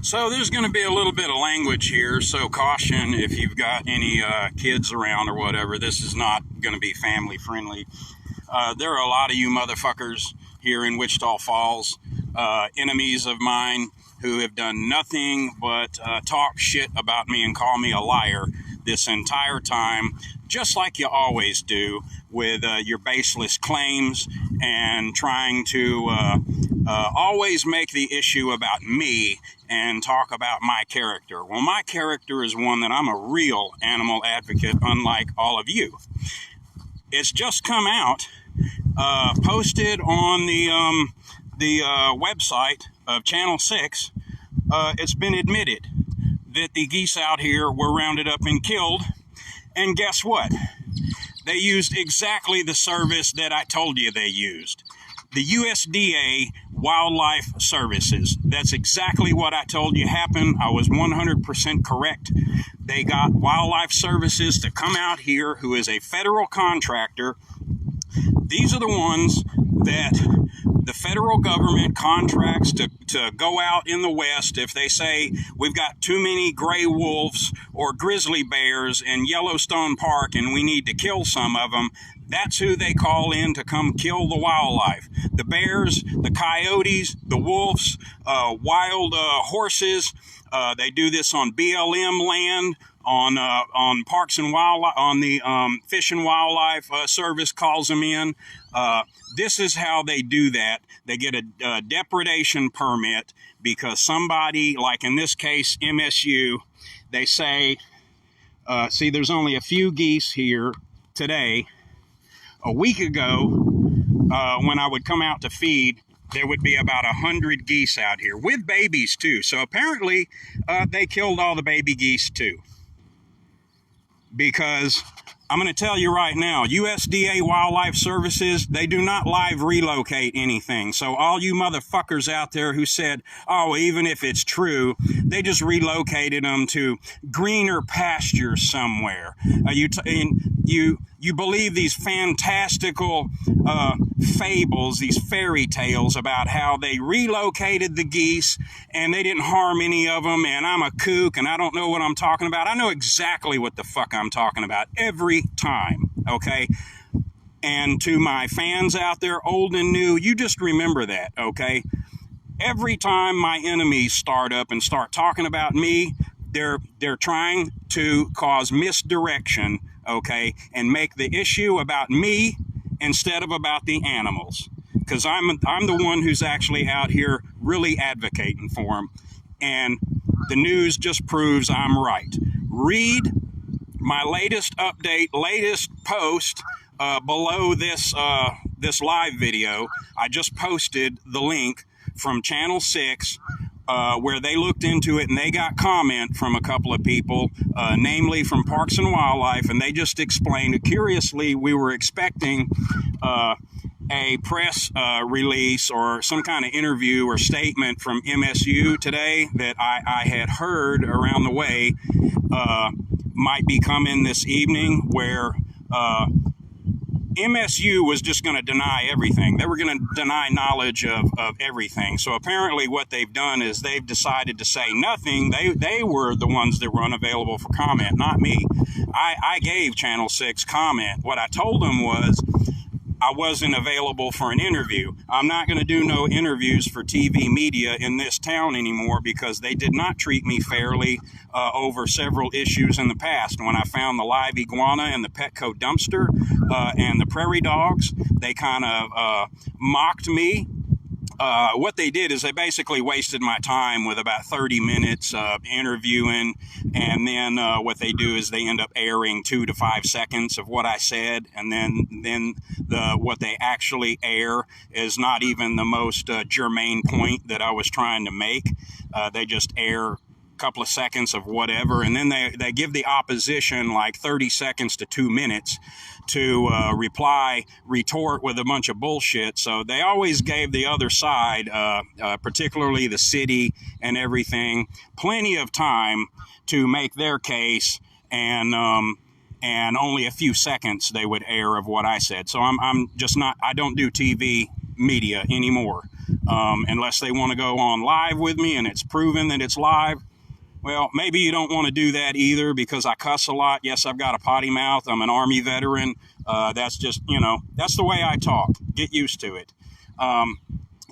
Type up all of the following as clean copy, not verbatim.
So there's going to be a little bit of language here, so caution if you've got any kids around or whatever. This is not going to be family friendly. There are a lot of you motherfuckers here in Wichita Falls, enemies of mine, who have done nothing but talk shit about me and call me a liar this entire time, just like you always do with your baseless claims and trying to always make the issue about me and talk about my character. Well, my character is one that I'm a real animal advocate, unlike all of you. It's just come out, posted on the website of Channel 6. It's been admitted that the geese out here were rounded up and killed. And guess what? They used exactly the service that I told you they used. The USDA Wildlife Services. That's exactly what I told you happened. I was 100% correct. They got Wildlife Services to come out here, who is a federal contractor. These are the ones that the federal government contracts to go out in the West if they say we've got too many gray wolves or grizzly bears in Yellowstone Park and we need to kill some of them. That's who they call in to come kill the wildlife. The bears, the coyotes, the wolves, wild horses. They do this on BLM land, on Parks and Wildlife, on the Fish and Wildlife Service calls them in. This is how they do that. They get a depredation permit because somebody, like in this case, MSU, they say, see, there's only a few geese here today. A week ago, when I would come out to feed, there would be about 100 geese out here with babies too. So apparently they killed all the baby geese too. Because I'm going to tell you right now, USDA Wildlife Services, they do not live relocate anything. So all you motherfuckers out there who said, oh, even if it's true, they just relocated them to greener pastures somewhere. You believe these fantastical fables, these fairy tales about how they relocated the geese and they didn't harm any of them, and I'm a kook and I don't know what I'm talking about. I know exactly what the fuck I'm talking about every time, okay? And to my fans out there, old and new, you just remember that, okay? Every time my enemies start up and start talking about me, they're trying to cause misdirection, okay, and make the issue about me instead of about the animals, because I'm the one who's actually out here really advocating for them, and the news just proves I'm right. Read my latest update, latest post below this this live video. I just posted the link from Channel 6 where they looked into it and they got comment from a couple of people, namely from Parks and Wildlife, and they just explained. Curiously, we were expecting a press release or some kind of interview or statement from MSU today that I had heard around the way might be coming this evening, where MSU was just going to deny everything. They were going to deny knowledge of everything. So apparently what they've done is they've decided to say nothing. They were the ones that were unavailable for comment, not me. I gave Channel 6 comment. What I told them was I wasn't available for an interview. I'm not going to do no interviews for TV media in this town anymore because they did not treat me fairly over several issues in the past. When I found the live iguana and the Petco dumpster and the prairie dogs, they kind of mocked me. What they did is they basically wasted my time with about 30 minutes of interviewing, and then what they do is they end up airing 2 to 5 seconds of what I said, and then what they actually air is not even the most germane point that I was trying to make. They just air couple of seconds of whatever, and then they give the opposition like 30 seconds to 2 minutes to retort with a bunch of bullshit. So they always gave the other side, particularly the city and everything, plenty of time to make their case, and only a few seconds they would air of what I said. So I'm just not, I don't do TV media anymore. unless they want to go on live with me and it's proven that it's live. Well, maybe you don't want to do that either because I cuss a lot. Yes, I've got a potty mouth. I'm an Army veteran. That's just, that's the way I talk. Get used to it.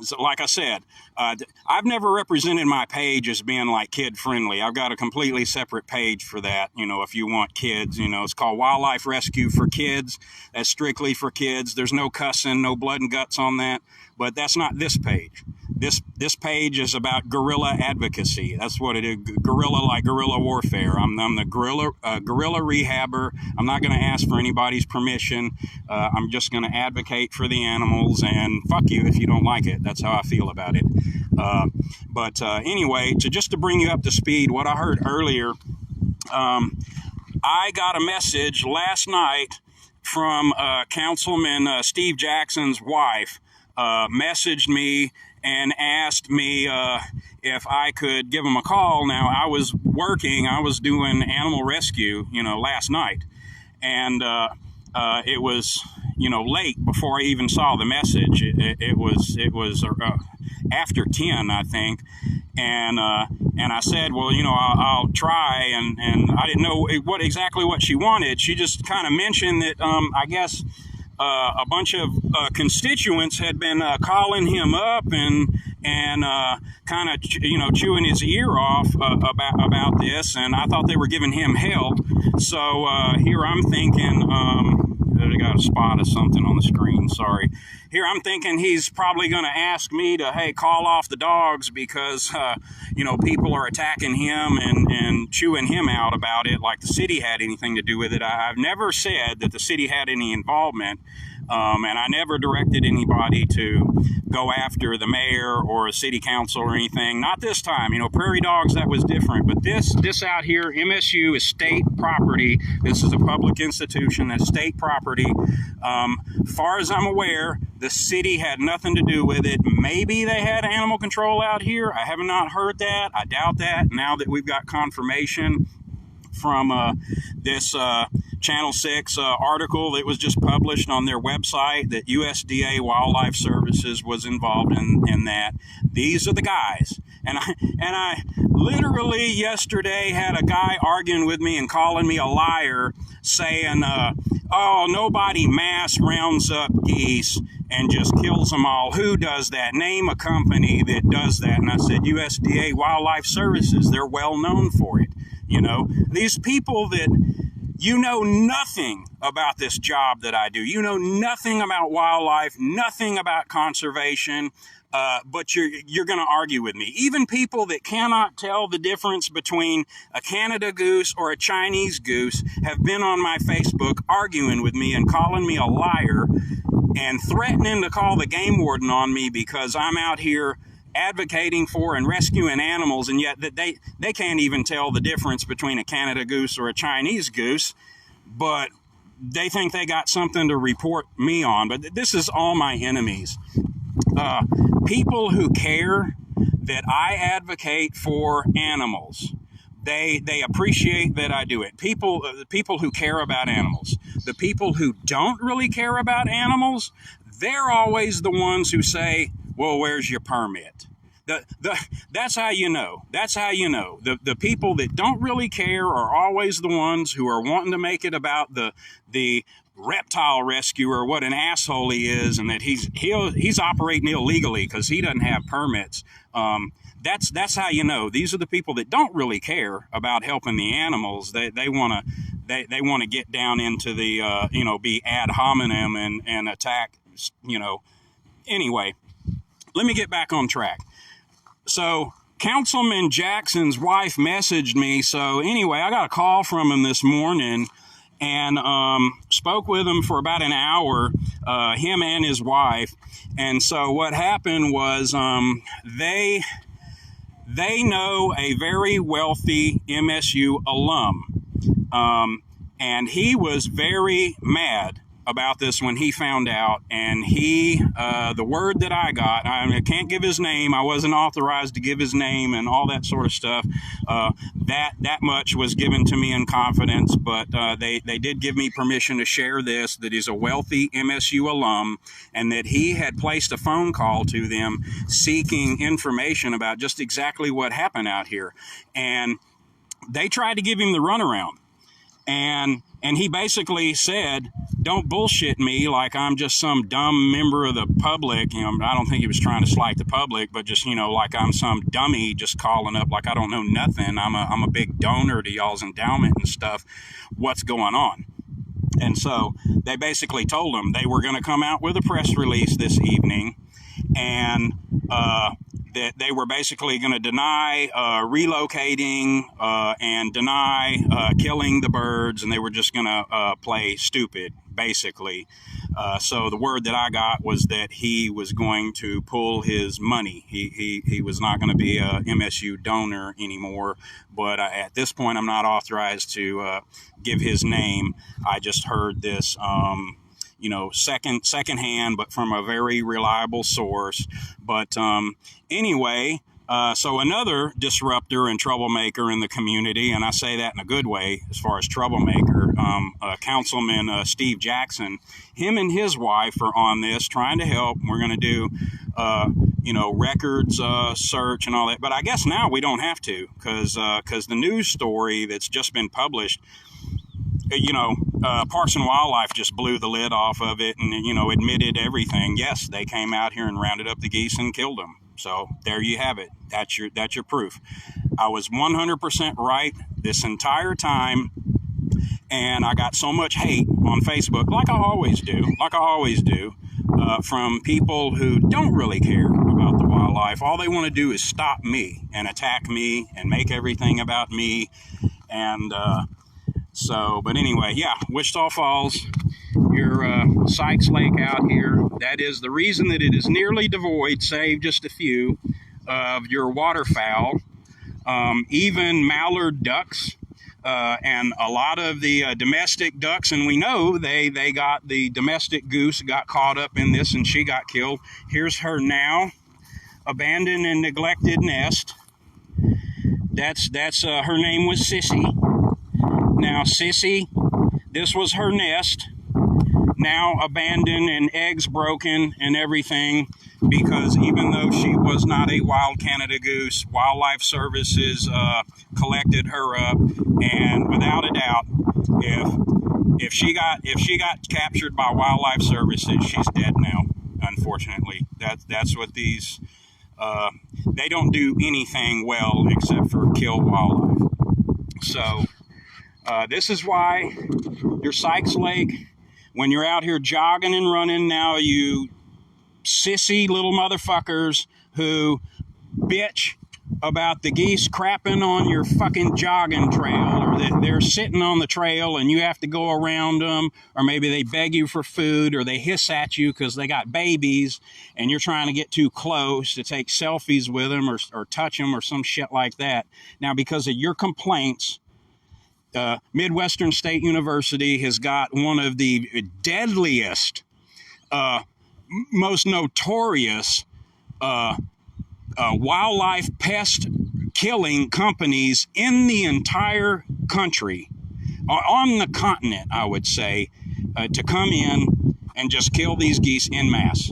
So like I said, I've never represented my page as being like kid friendly. I've got a completely separate page for that. If you want kids, it's called Wildlife Rescue for Kids. That's strictly for kids. There's no cussing, no blood and guts on that. But that's not this page. This page is about guerrilla advocacy. That's what it is. Guerrilla, like guerrilla warfare. I'm the guerrilla rehabber. I'm not going to ask for anybody's permission. I'm just going to advocate for the animals, and fuck you if you don't like it. That's how I feel about it. But anyway, just to bring you up to speed, what I heard earlier, I got a message last night from Councilman Steve Jackson's wife. Messaged me and asked me if I could give him a call. Now, I was working, I was doing animal rescue, last night. And it was, late before I even saw the message. It was after 10, I think. And I said, well, I'll try. And I didn't know exactly what she wanted. She just kind of mentioned that, I guess, a bunch of constituents had been calling him up and kind of chewing his ear off about this, and I thought they were giving him hell. So here I'm thinking, I got a spot of something on the screen. Sorry. Here I'm thinking he's probably going to ask me to, hey, call off the dogs because people are attacking him and chewing him out about it, like the city had anything to do with it. I've never said that the city had any involvement, and I never directed anybody to go after the mayor or a city council or anything. Not this time. Prairie dogs, that was different. But this out here, MSU is state property. This is a public institution. That's state property. Far as I'm aware, the city had nothing to do with it. Maybe they had animal control out here. I have not heard that. I doubt that. Now that we've got confirmation from this Channel 6 article that was just published on their website that USDA Wildlife Services was involved in that. These are the guys. And I literally yesterday had a guy arguing with me and calling me a liar, saying, oh, nobody mass rounds up geese and just kills them all. Who does that? Name a company that does that. And I said, USDA Wildlife Services. They're well known for it. These people that nothing about this job that I do. Nothing about wildlife, nothing about conservation. But you're going to argue with me. Even people that cannot tell the difference between a Canada goose or a Chinese goose have been on my Facebook arguing with me and calling me a liar and threatening to call the game warden on me because I'm out here advocating for and rescuing animals, and yet that they can't even tell the difference between a Canada goose or a Chinese goose, but they think they got something to report me on. But this is all my enemies. People who care that I advocate for animals, they appreciate that I do it. People who care about animals. The people who don't really care about animals, they're always the ones who say, well, where's your permit? That's how you know. That's how you know. The people that don't really care are always the ones who are wanting to make it about the reptile rescuer, what an asshole he is, and that he's operating illegally because he doesn't have permits. That's how you know. These are the people that don't really care about helping the animals. They want to get down into the be ad hominem and attack. Anyway, let me get back on track. So Councilman Jackson's wife messaged me. So anyway, I got a call from him this morning and spoke with him for about an hour, him and his wife. And so what happened was they know a very wealthy MSU alum. And he was very mad about this when he found out, and the word that I got, I can't give his name, I wasn't authorized to give his name and all that sort of stuff. That much was given to me in confidence, but they did give me permission to share this, that he's a wealthy MSU alum, and that he had placed a phone call to them seeking information about just exactly what happened out here. And they tried to give him the runaround. And he basically said, don't bullshit me like I'm just some dumb member of the public. I don't think he was trying to slight the public, but just, like I'm some dummy just calling up like I don't know nothing. I'm a big donor to y'all's endowment and stuff. What's going on? And so they basically told him they were going to come out with a press release this evening, and that they were basically going to deny relocating and deny killing the birds, and they were just going to play stupid, basically. So the word that I got was that he was going to pull his money. He was not going to be a MSU donor anymore, but at this point I'm not authorized to give his name. I just heard this secondhand, but from a very reliable source. But anyway, so another disruptor and troublemaker in the community, and I say that in a good way as far as troublemaker, Councilman Steve Jackson, him and his wife are on this trying to help. We're going to do records search and all that, but I guess now we don't have to, because the news story that's just been published, Parks and Wildlife just blew the lid off of it and, admitted everything. Yes, they came out here and rounded up the geese and killed them. So there you have it. That's your proof. I was 100% right this entire time. And I got so much hate on Facebook, like I always do, from people who don't really care about the wildlife. All they want to do is stop me and attack me and make everything about me. And, but anyway, yeah, Wichita Falls, your Sykes Lake out here, that is the reason that it is nearly devoid, save just a few, of your waterfowl, even mallard ducks, and a lot of the domestic ducks, and we know they got the domestic goose got caught up in this and she got killed. Here's her now abandoned and neglected nest. That's her name was Sissy. Now, Sissy, this was her nest, now abandoned and eggs broken and everything, because even though she was not a wild Canada goose, Wildlife Services collected her up, and without a doubt, if she got captured by Wildlife Services, she's dead now. Unfortunately, that's what these they don't do anything well except for kill wildlife. So. This is why your Sykes Lake, when you're out here jogging and running now, you sissy little motherfuckers who bitch about the geese crapping on your fucking jogging trail, or that they're sitting on the trail and you have to go around them, or maybe they beg you for food, or they hiss at you because they got babies and you're trying to get too close to take selfies with them or touch them or some shit like that. Now, because of your complaints, Midwestern State University has got one of the deadliest, most notorious wildlife pest killing companies in the entire country, on the continent, I would say, to come in and just kill these geese en masse.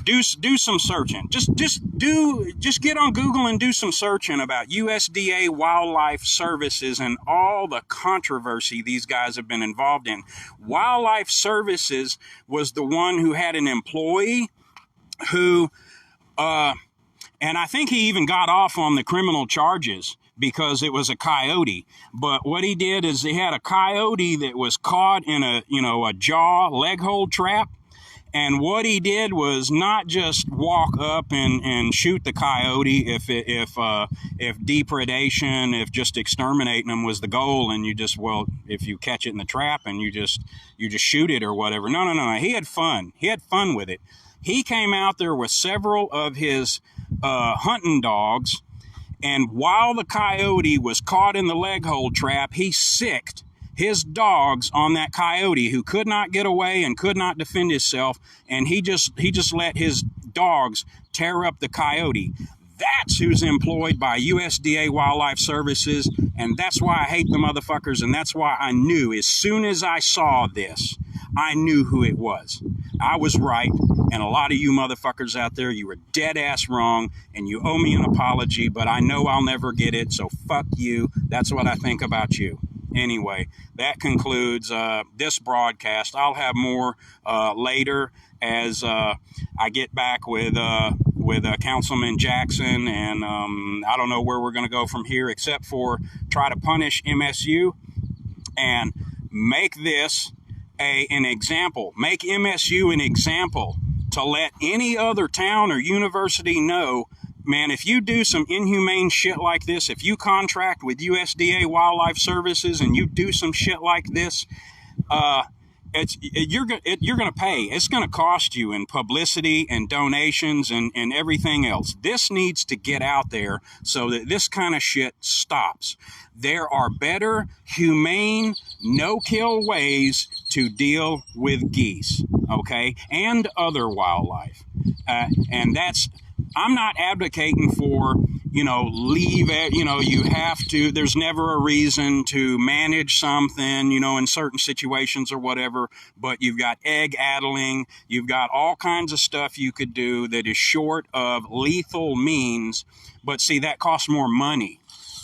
Do some searching. Just get on Google and do some searching about USDA Wildlife Services and all the controversy these guys have been involved in. Wildlife Services was the one who had an employee who, and I think he even got off on the criminal charges because it was a coyote. But what he did is he had a coyote that was caught in a leg hold trap. And what he did was not just walk up and shoot the coyote if depredation, if just exterminating them was the goal, and if you catch it in the trap and you just shoot it or whatever. No. He had fun. He had fun with it. He came out there with several of his hunting dogs, and while the coyote was caught in the leg hold trap, he sicked his dogs on that coyote who could not get away and could not defend himself, and he just let his dogs tear up the coyote. That's who's employed by USDA Wildlife Services, and that's why I hate the motherfuckers, and that's why I knew as soon as I saw this, I knew who it was. I was right, and a lot of you motherfuckers out there, you were dead ass wrong, and you owe me an apology, but I know I'll never get it, so fuck you. That's what I think about you. Anyway, that concludes this broadcast. I'll have more later as I get back with Councilman Jackson, and I don't know where we're going to go from here except for try to punish MSU and make this an example. Make MSU an example to let any other town or university know, man, if you do some inhumane shit like this, if you contract with USDA Wildlife Services and you do some shit like this, you're going to pay. It's going to cost you in publicity and donations and everything else. This needs to get out there so that this kind of shit stops. There are better, humane, no-kill ways to deal with geese, okay, and other wildlife. And that's, I'm not advocating for, leave it, you have to, there's never a reason to manage something, in certain situations or whatever, but you've got egg addling, you've got all kinds of stuff you could do that is short of lethal means, but see, that costs more money.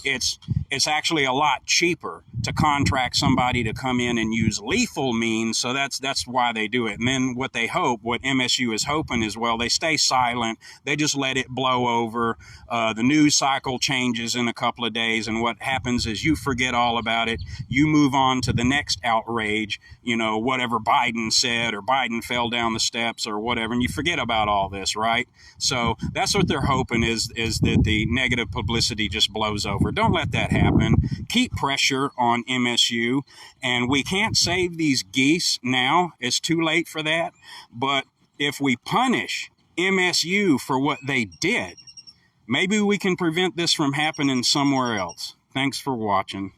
It's actually a lot cheaper to contract somebody to come in and use lethal means, so that's why they do it. And then what MSU is hoping is, well, they stay silent, they just let it blow over, the news cycle changes in a couple of days, and what happens is you forget all about it, you move on to the next outrage, whatever Biden said, or Biden fell down the steps or whatever, and you forget about all this, right? So that's what they're hoping is that the negative publicity just blows over. Don't let that happen. Keep pressure on MSU, and we can't save these geese now. It's too late for that. But if we punish MSU for what they did, maybe we can prevent this from happening somewhere else. Thanks for watching.